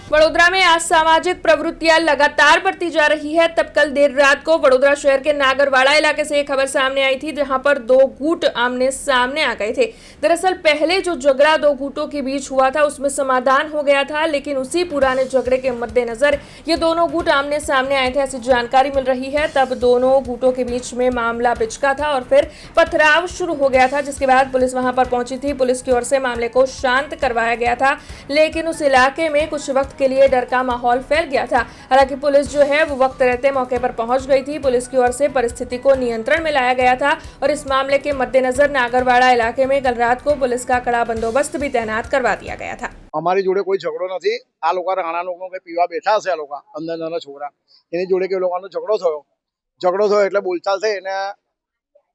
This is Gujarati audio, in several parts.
वडोदरा में असामाजिक प्रवृत्तियां लगातार बढ़ती जा रही है। तब कल देर रात को वडोदरा शहर के नागरवाड़ा इलाके से एक खबर सामने आई थी, जहां पर दो गुट आमने सामने आ गए थे। दरअसल पहले जो झगड़ा दो गुटों के बीच हुआ था उसमें समाधान हो गया था, लेकिन उसी पुराने झगड़े के मद्देनजर ये दोनों गुट आमने सामने आए थे, ऐसी जानकारी मिल रही है। तब दोनों गुटों के बीच में मामला बिचका था और फिर पथराव शुरू हो गया था, जिसके बाद पुलिस वहां पर पहुंची थी। पुलिस की ओर से मामले को शांत करवाया गया था, लेकिन उस इलाके में कुछ वक्त के लिए डर का माहौल फैल गया था। हालांकि पुलिस जो है वो वक्त रहते मौके पर पहुंच गई थी। पुलिस की ओर से परिस्थिति को नियंत्रण में लाया गया था और इस मामले के मद्देनजर नागरवाड़ा इलाके में कल रात को पुलिस का कड़ा बंदोबस्त भी तैनात करवा दिया गया था। અમારી જોડે કોઈ ઝઘડો નથી। આ લોકો રાણા લોકો કે પીવા બેઠા હશે, આ લોકો અંદર નાના છોકરા એની જોડે કે લોકોનો ઝઘડો થયો એટલે બોલચાલ થઈ અને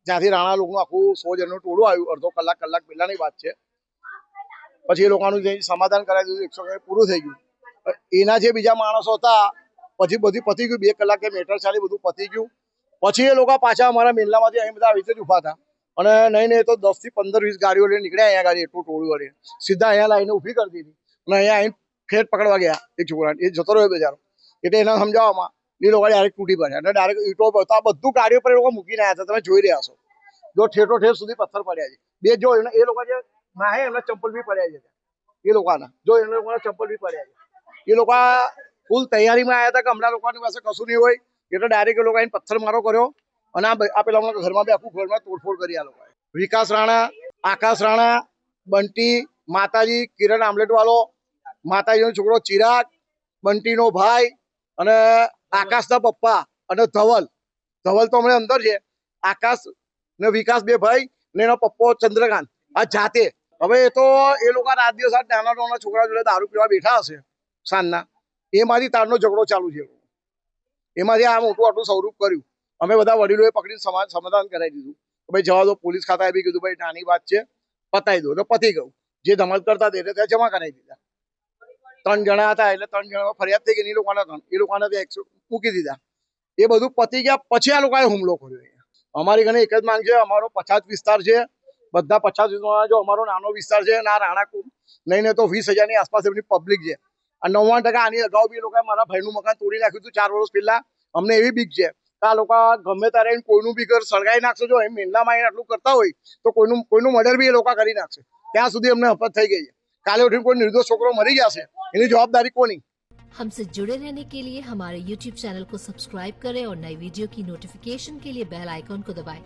જ્યાંથી રાણા લોકોનું આખું 100 જણનું ટોળું આવ્યું। અડધો કલાક પહેલાની વાત છે। પછી એ લોકોનું જે સમાધાન કરાવી દીધું, 100 પૂરું થઈ ગયું। એના જે બીજા માણસો હતા પછી બધી પતી ગયું, 2 કલાકે મેટર ચાલી, બધું પતી ગયું। પછી એ લોકો પાછા અમારા મેલ્લામાંથી અહીં બધા આવી રીતે જ ઉભા હતા અને નહીં તો 10 થી 15 20 ગાડીઓ લઈને નીકળ્યા। અહીંયા ગાડી એટલું ટોળું વળે સીધા અહીંયા લાઈને ઊભી કરી દીધી અને અહીંયા આવીને ખેત પકડવા ગયા એક છોકરાને। એ જતો રહ્યો બેચારો। એટલે એને સમજાવવામાં એ લોકો ડાયરેક્ટ તૂટી પડ્યા અને ડાયરેક્ટ ઈંટો આ બધું ગાડીઓ પર એ લોકો મૂકીને આવ્યા હતા। તમે જોઈ રહ્યા છો, જો ઠેર સુધી પથ્થર પડ્યા છે। બે જો એ લોકો જે ના હે એમના ચંપલ બી પડ્યા છે, એ લોકોના જો એ લોકોના ચંપલ બી પડ્યા છે। એ લોકો ફૂલ તૈયારીમાં આવ્યા હતા કે હમણાં લોકોની પાસે કશું નહીં હોય, એટલે ડાયરેક્ટ એ લોકો આવીને પથ્થરમારો કર્યો અને આ પેલા ઘરમાં બે આખું ઘરમાં તોડફોડ કરી આ લોકોએ। વિકાસ રાણા, આકાશ રાણા, બંટી, માતાજી, કિરણ આમલેટવાળો, માતાજીનો છોકરો ચિરાગ, બંટીનો ભાઈ અને આકાશના પપ્પા અને ધવલ તો હમણાં અંદર છે। આકાશ ને વિકાસ બે ભાઈ ને એનો પપ્પો ચંદ્રકાંત આ જાતે। હવે એ તો એ લોકો રાત દિવસ નાના છોકરા જોડે દારૂ પીવા બેઠા હશે સાંજના, એમાંથી તારનો ઝઘડો ચાલુ છે। એમાંથી આ મોટું આટલું સ્વરૂપ કર્યું। અમે બધા વડીલોએ પકડીને સમાધાન કરાવી દીધું કે ભાઈ જવા દો। પોલીસ ખાતાએ બી કીધું ભાઈ નાની વાત છે, પતાવી દો, તો પતી ગયું। જે ધમાલ કરતા તે ત્યાં જમા કરાવી દીધા। 3 જણા હતા એટલે 3 જણા ફરિયાદ થઈ ગઈ, એ લોકોના મૂકી દીધા। એ બધું પતી ગયા પછી આ લોકોએ હુમલો કર્યો। અમારી ઘરે એક જ માંગ છે, અમારો 50 વિસ્તાર છે, બધા 50 વિસ્તાર જો અમારો નાનો વિસ્તાર છે ના રાણા નહીં તો 20,000 ની આસપાસ એમની પબ્લિક છે। અને 99% આની અગાઉ બી એ લોકોએ મારા ભાઈનું મકાન તોડી નાખ્યું હતું 4 વર્ષ પહેલા। અમને એવી બીક છે કે આ લોકો ગમે ત્યારે કોઈનું બી ઘર સળગાવી નાખશે। જો એમ મેલામાં આવીને આટલું કરતા હોય તો કોઈનું મર્ડર બી એ લોકો કરી નાખશે। ત્યાં સુધી અમને હફત થઈ ગઈ છે। કાલે ઉઠીને કોઈ નિર્દોષ છોકરો મરી જશે, એની જવાબદારી કોની? हमसे जुड़े रहने के लिए हमारे YouTube चैनल को सब्सक्राइब करें और नई वीडियो की नोटिफिकेशन के लिए बेल आइकॉन को दबाएं।